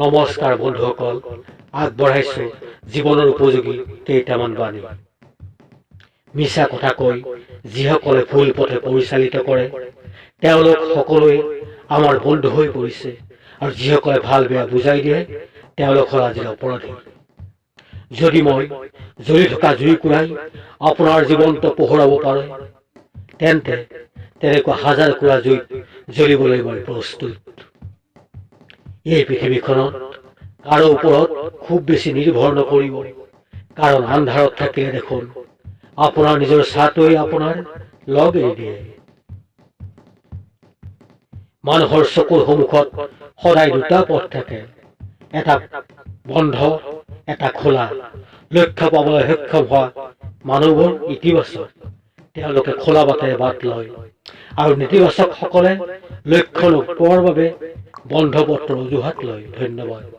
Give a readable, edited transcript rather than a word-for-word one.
নমস্কাৰ বন্ধুসকল, আগবঢ়াইছো জীৱনৰ উপযোগী কেইটামান বাণী। মিছা কথা কৈ যিসকলে ভুল পথে পৰিচালিত কৰে তেওঁলোক সকলোৱে আমাৰ বন্ধু হৈ পৰিছে, আৰু যিসকলে ভাল বেয়া বুজাই দিয়ে তেওঁলোক হ'ল আজিৰ অপৰাধী। যদি মই জ্বলি থকা জুইকুৰাই আপোনাৰ জীৱনটো পোহৰাব পাৰোঁ, তেন্তে তেনেকুৱা হাজাৰ কুৰা জুইত জ্বলিবলৈ মই প্ৰস্তুত। এই পৃথিৱীখনত কাৰো ওপৰত খুব বেছি নিৰ্ভৰ নকৰিব, কাৰণ আন্ধাৰত থাকিলে দেখোন আপোনাৰ নিজৰ ছাটোৱে আপোনাৰ লগ এৰি দিয়ে। মানুহৰ চকুৰ সন্মুখত সদায় দুটা পথ থাকে, এটা বন্ধ, এটা খোলা। লক্ষ্য পাবলৈ সক্ষম হোৱা মানুহবোৰ ইতিবাচক, তেওঁলোকে খোলা বাটেৰে বাট লয়, আৰু নেতিবাচকসকলে লক্ষ্য নোপোৱাৰ বাবে বন্ধ পথৰ অজুহাত লয়। ধন্যবাদ।